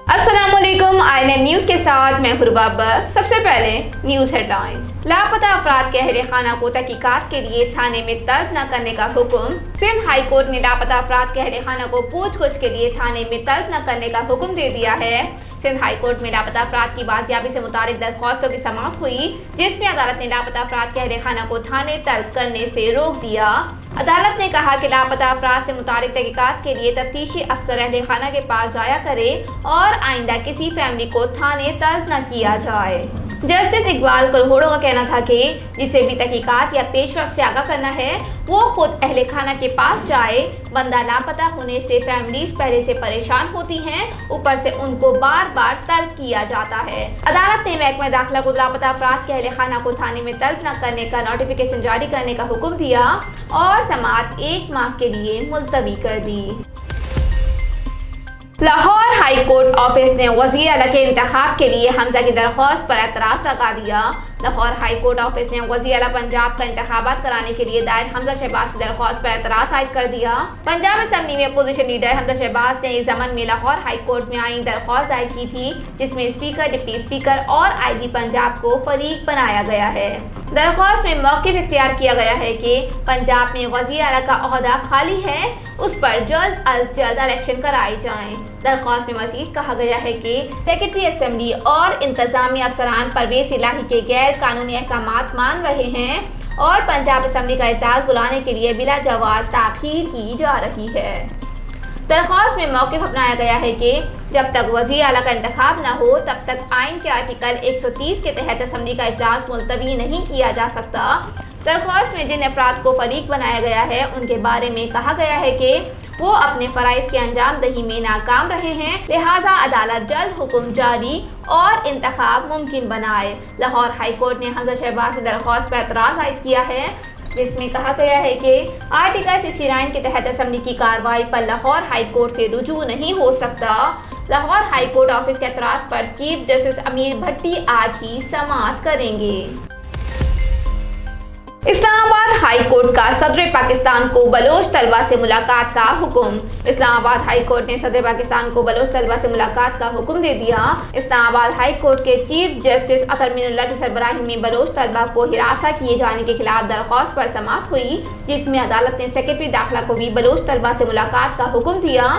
अस्सलामुअलैकुम, INN news के साथ मैं हुरबाबर। सबसे पहले न्यूज़ हेडलाइंस। लापता अफराद के अहले खाना को तहकीकात के लिए थाने में तलब न करने का हुक्म। सिंध हाई कोर्ट ने लापता अफराद के अहले खाना को पूछताछ के लिए थाने में तलब न करने का हुक्म दे दिया है। सिंध हाई कोर्ट में लापता अफराद की बाजियाबी से मुतालिक दरख्वास्तों की समाअत हुई, जिसमें अदालत ने लापता अफराद के अहले खाना को थाने तलब करने से रोक दिया। अदालत ने कहा कि लापता अफराद से मुतालिक तहकीकात के लिए तफ्तीशी अफसर अहले खाना के पास जाया करे और आइंदा किसी फैमिली को थाने तलब न किया जाए। जस्टिस इकबाल करोड़ों का कहना था कि जिसे भी तहकीकात या पेशरफ से आगाह करना है वो खुद अहले खाना के पास जाए। बंदा लापता होने से फैमिलीज पहले से परेशान होती हैं, ऊपर से उनको बार बार तलब किया जाता है। अदालत ने महकमा दाखिला को लापता अफराद के अहले खाना को थाने में तलब न करने का नोटिफिकेशन जारी करने का हुक्म दिया और समाअत 1 माह के लिए मुलतवी कर दी। लाहौर हाई कोर्ट ऑफिस ने वज़ीर आला के इंतखाब के लिए हमजा की दरख्वास्त पर एतराज़ लगा दिया। लाहौर हाई कोर्ट ऑफिस ने वज़ीर आला पंजाब का इंतखाबात कराने के लिए दायर हमजा शहबाज की दरख्वास्त पर एतराज़ आयद कर दिया। पंजाब असेंबली में अपोजिशन लीडर हमजा शहबाज ने इस ज़मन में लाहौर हाई कोर्ट में आई दरख्वास्त दायर की थी, जिसमें स्पीकर, डिप्टी स्पीकर और IG पंजाब को फरीक बनाया गया है। दरख्वास्त में मौक़िफ़ इख्तियार किया गया है कि पंजाब में वज़ीर आला का ओहदा खाली है, उस पर जल्द अज जल्द इलेक्शन कराए जाएं। दरख्वास्त में मज़ीद कहा गया है कि सेक्रेटरी असेंबली और इंतजामी अफसरान परवेज़ इलाही के गैर कानूनी अहकामात मान रहे हैं और पंजाब असेंबली का इजलास बुलाने के लिए बिला जवाब ताख़ीर की जा रही है। दरख्वास्त में मौक़िफ़ अपनाया गया है कि जब तक वज़ीर आला का इंतखाब न हो तब तक आइन के आर्टिकल 130 के तहत असेंबली का इजलास मुलतवी नहीं किया जा सकता। दरख्वास्त में जिन अफराद को फरीक बनाया गया है उनके बारे में कहा गया है कि वो अपने फ़राइज़ की अंजाम दही में नाकाम रहे हैं, लिहाजा अदालत जल्द हुक्म जारी और इंतखाब मुमकिन बनाए। लाहौर हाई कोर्ट ने हमजा शहबाज की दरख्वास्त पर एतराज़ आयद किया है, जिसमें कहा गया है कि आर्टिकल 69 के तहत असेंबली की कार्रवाई पर लाहौर हाई कोर्ट से रुजू नहीं हो सकता। लाहौर हाई कोर्ट ऑफिस के एतराज़ पर चीफ जस्टिस अमीर भट्टी आज ही समाअत करेंगे। इस्लामाबाद हाई कोर्ट का सदर पाकिस्तान को बलोच तलबा से मुलाकात का हुक्म। इस्लामाबाद हाई कोर्ट ने सदर पाकिस्तान को बलोच तलबा से मुलाकात का हुक्म दे दिया। इस्लामाबाद हाई कोर्ट के चीफ जस्टिस अतर मीनुल्लाह की सरबराही में बलोच तलबा को हिरासा किए जाने के खिलाफ दरख्वास्त पर समाअत हुई, जिसमें अदालत ने सेक्रेटरी दाखिला को भी बलोच तलबा से मुलाकात का हुक्म दिया।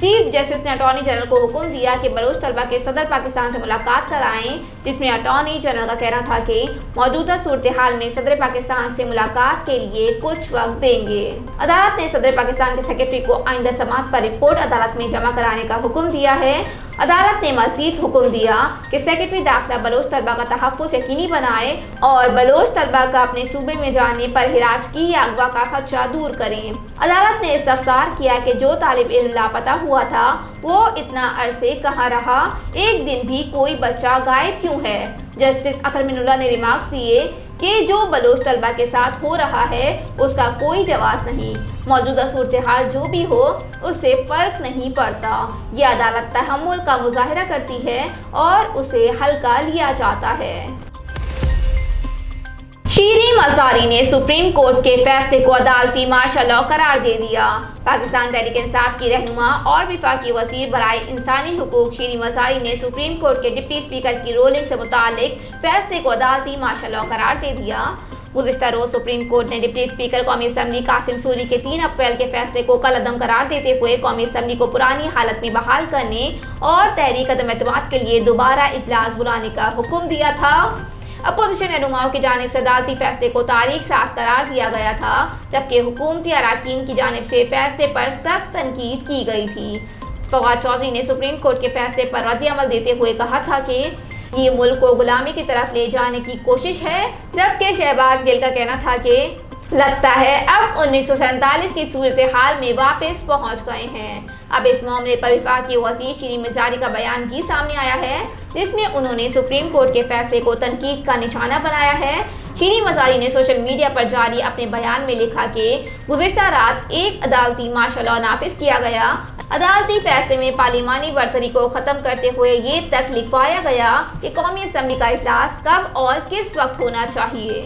चीफ जस्टिस ने अटॉर्नी जनरल को हुक्म दिया कि बलोच तलबा के सदर पाकिस्तान से मुलाकात कराएं, जिसमें अटॉर्नी जनरल का कहना था कि मौजूदा सूरत हाल में सदर पाकिस्तान से मुलाकात के लिए कुछ वक्त देंगे। अदालत ने सदर पाकिस्तान के सेक्रेटरी को आइंदा समाअत पर रिपोर्ट अदालत में जमा कराने का हुक्म दिया है। अदालत ने मज़ीद हुक्म दिया कि सेक्रेटरी दाखिला बलोच तलबा का तहफ़्फ़ुज़ यकीनी बनाए और बलोच तलबा का अपने सूबे में जाने पर हिरासगी या अगवा का खदशा दूर करें। अदालत ने इस्तफ़सार किया कि जो तालिब इल्म लापता हुआ था वो इतना अरसे कहाँ रहा, एक दिन भी कोई बच्चा गायब क्यों है। जस्टिस अतर मीनुल्लाह ने रिमार्क्स दिए कि जो बलोच तलबा के साथ हो रहा है उसका कोई जवाब नहीं, मौजूदा सूरत हाल जो भी हो उससे फ़र्क नहीं पड़ता। ये अदालत तहम्मुल का मुज़ाहिरा करती है और उसे हल्का लिया जाता है। शीरी मज़ारी ने सुप्रीम कोर्ट के फैसले को अदालती मार्शल लॉ करार दे दिया। पाकिस्तान तहरीक इंसाफ की रहनुमा और वफाकी वज़ीर बराए इंसानी हुकूक शीरी मज़ारी ने सुप्रीम कोर्ट के डिप्टी स्पीकर की रोलिंग से मुतालिक फैसले को अदालती मार्शल लॉ करार दे दिया। गुज़िश्ता रोज़ सुप्रीम कोर्ट ने डिप्टी स्पीकर कौमी असम्बली कासिम सूरी के 3 अप्रैल के फैसले को कलअदम करार देते हुए कौमी असम्बली को पुरानी हालत में बहाल करने और तहरीक अदम एतमाद के लिए दोबारा इजलास बुलाने का हुक्म दिया था। अपोजिशन रहनुमाओं की जानिब से अदालती फैसले को तारीख साज करार दिया गया था, जबकि हुकूमती अराकीन की जानिब से फैसले पर सख्त तनकीद की गई थी। फवाद चौधरी ने सुप्रीम कोर्ट के फैसले पर रद्द-ए-अमल देते हुए कहा था कि ये मुल्क को गुलामी की तरफ ले जाने की कोशिश है, जबकि शहबाज गिल का कहना था कि लगता है अब 1947 की सूरत हाल में वापस पहुंच गए हैं। अब इस मामले पर वफाकी वज़ीर शीरी मज़ारी का बयान भी सामने आया है, जिसमें उन्होंने सुप्रीम कोर्ट के फैसले को तनकीद का निशाना बनाया है। शीरी मज़ारी ने सोशल मीडिया पर जारी अपने बयान में लिखा कि गुज़िश्ता रात एक अदालती मार्शल लॉ नाफिज किया गया। अदालती फैसले में पार्लिमानी बरतरी को ख़त्म करते हुए ये तक लिखवाया गया कि कौमी असम्बली का इजलास कब और किस वक्त होना चाहिए।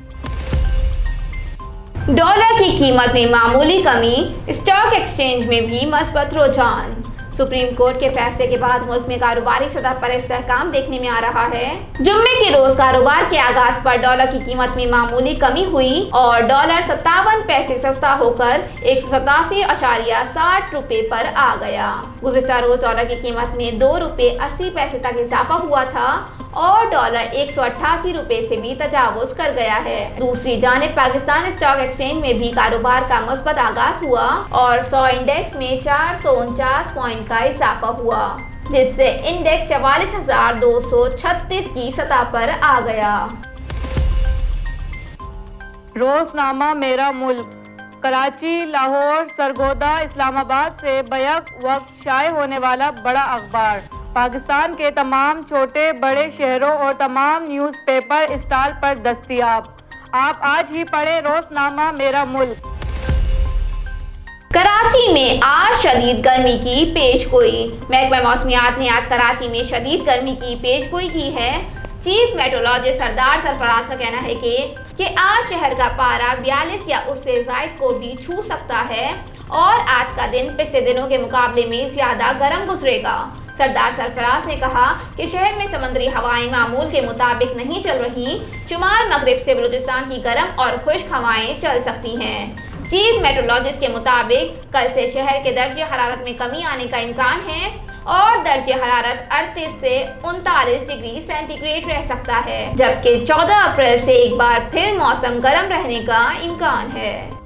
डॉलर की कीमत में मामूली कमी, स्टॉक एक्सचेंज में भी मस्बत रुझान। सुप्रीम कोर्ट के फैसले के बाद मुल्क में कारोबारी सतह पर इस्तेहकाम देखने में आ रहा है। जुम्मे के रोज कारोबार के आगाज पर डॉलर की कीमत में मामूली कमी हुई और डॉलर 57 पैसे सस्ता होकर 187.60 रुपए पर आ गया। गुज़िश्ता रोज डॉलर की कीमत में 2 रुपए 80 पैसे तक इजाफा हुआ था और डॉलर 188 रुपए से भी तजावुज कर गया है। दूसरी जानिब पाकिस्तान स्टॉक एक्सचेंज में भी कारोबार का मुस्बत आगाज हुआ और 100 इंडेक्स में 449 पॉइंट का इजाफा हुआ, जिससे इंडेक्स 44,236 की सतह पर आ गया। रोजनामा मेरा मुल्क कराची, लाहौर, सरगोदा, इस्लामाबाद से बैक वक्त शाये होने वाला बड़ा अखबार पाकिस्तान के तमाम छोटे बड़े शहरों और तमाम न्यूज़पेपर स्टॉल पर दस्तयाब। आप आज ही पढ़ें रोजनामा मेरा मुल्क। कराची में आज शदीद गर्मी की पेशगोई। महकमा मौसमियात ने आज कराची में शदीद गर्मी की पेशगोई की है। चीफ मेट्रोलॉजिस्ट सरदार सरफराज का कहना है कि आज शहर का पारा 42 या उससे ज़ायद को भी छू सकता है और आज का दिन पिछले दिनों के मुकाबले में ज़्यादा गर्म गुजरेगा। सरदार सरफराज ने कहा कि शहर में समुद्री हवाएं मामूल के मुताबिक नहीं चल रही। शुमाल मगरिब से बलूचिस्तान की गर्म और खुश्क हवाएं चल सकती हैं। चीफ मेट्रोलॉजिस्ट के मुताबिक कल से शहर के दर्जे हरारत में कमी आने का इम्कान है और दर्जे हरारत 38 से 39 डिग्री सेंटीग्रेड रह सकता है, जबकि 14 अप्रैल से एक बार फिर मौसम गर्म रहने का इम्कान है।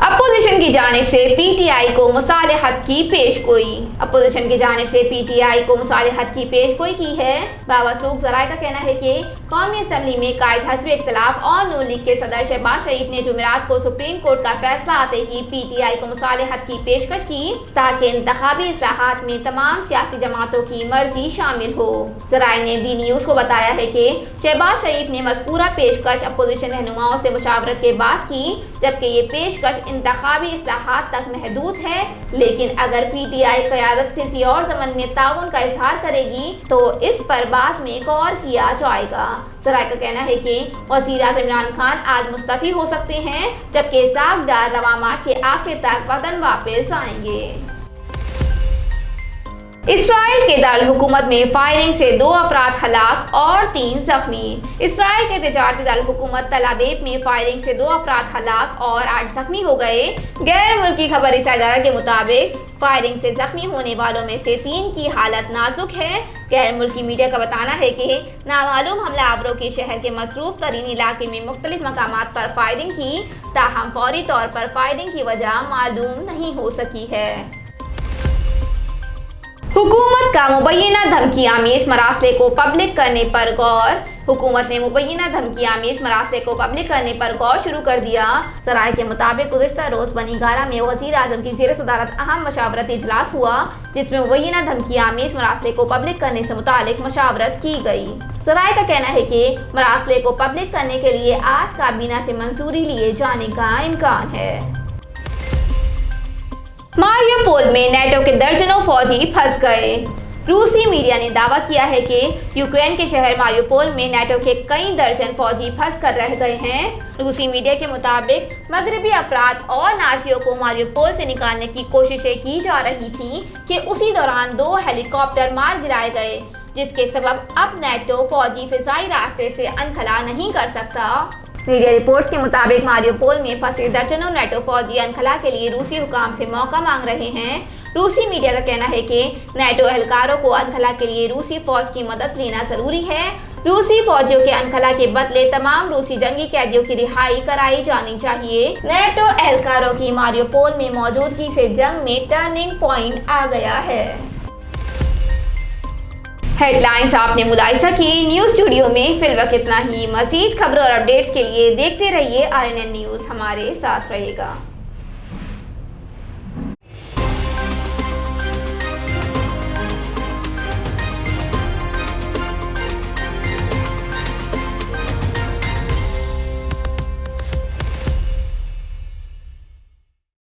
अपोजिशन की जानिब से पीटीआई को मुसालहत की पेशगोई। अपोजिशन की जानिब से पीटीआई को मुसालहत की पेशगोई की है। बावसूख ज़राए का कहना है कि कौमी असम्बली में कायद हस्ब इख्तिलाफ और नून लीग के सदर शहबाज शरीफ ने जुमेरात को सुप्रीम कोर्ट का फैसला आते ही पीटीआई को मुसालहत की पेशकश की ताकि इंतखाबी इस्लाहात में तमाम सियासी जमातों की मर्जी शामिल हो। ज़राए ने दी न्यूज़ को बताया है कि शहबाज शरीफ ने मज़कूरा पेशकश अपोजिशन रहनुमाओं से मुशावरत के बाद की, जबकि ये पेशकश इंतखाबी इस्लाहात तक महदूद है, लेकिन अगर पीटीआई क़यादत किसी और ज़मन में ताउन का इजहार करेगी तो इस पर बाद में गौर किया जाएगा। ज़राए का कहना है कि वज़ीर-ए-आज़म इमरान खान आज मुस्तफ़ी हो सकते हैं, जबकि सागदार रवा माह के आखिर तक वतन वापस आएंगे। इसराइल के दारुल हुकूमत में फायरिंग से 2 अफराद हलाक और 3 जख्मी। इसराइल के तिजारती दारुल हुकूमत तल अबीब में फायरिंग से 2 अफराद हलाक और 8 जख्मी हो गए। गैर मुल्की खबर इदारा के मुताबिक फायरिंग से जख्मी होने वालों में से 3 की हालत नाजुक है। गैर मुल्की मीडिया का बताना है कि नामालूम हमलावरों के शहर के मसरूफ तरीन इलाके में मुख्तलिफ मकामात पर फायरिंग की, ताहम फौरी तौर पर फायरिंग की वजह मालूम नहीं हो सकी है। हुकूमत का मुबैना धमकी आमेज मरासले को पब्लिक करने पर गौर। हुकूमत ने मुबैना धमकी आमेज मरासले को पब्लिक करने पर गौर शुरू कर दिया। ज़राए के मुताबिक गुज़िश्ता रोज बनीगारा में वज़ीर-ए-आज़म की ज़ेर सदारत अहम मशावरती इजलास हुआ, जिसमें मुबैना धमकी आमेज मरासले को पब्लिक करने से मुतालिक मशावरत की गई। ज़राए का कहना है कि मरासले को पब्लिक करने के लिए आज काबीना से मंजूरी लिए जाने का इम्कान है। मारियोपोल में नेटो के दर्जनों फौजी फंस गए। रूसी मीडिया ने दावा किया है कि यूक्रेन के शहर मारियोपोल में नेटो के कई दर्जन फौजी फंस कर रह गए हैं। रूसी मीडिया के मुताबिक मगरबी अफराद और नाजियों को मारियोपोल से निकालने की कोशिशें की जा रही थी कि उसी दौरान 2 हेलीकॉप्टर मार गिराए गए, जिसके सबब अब नेटो फौजी फिजाई रास्ते से अनखला नहीं कर सकता। मीडिया रिपोर्ट्स के मुताबिक मारियोपोल में फंसे दर्जनों नेटो फौजी अनखला के लिए रूसी हुकाम से मौका मांग रहे हैं। रूसी मीडिया का कहना है कि नेटो एहलकारों को अनखला के लिए रूसी फौज की मदद लेना जरूरी है। रूसी फौजियों के अनखला के बदले तमाम रूसी जंगी कैदियों की रिहाई कराई जानी चाहिए। नेटो एहलकारों की मारियोपोल में मौजूदगी से जंग में टर्निंग पॉइंट आ गया है। हेडलाइंस आपने मुलाहिजा की। न्यूज़ स्टूडियो में फिलवक्त इतना ही। मज़ीद खबरों और अपडेट्स के लिए देखते रहिए RNN न्यूज़। हमारे साथ रहिएगा।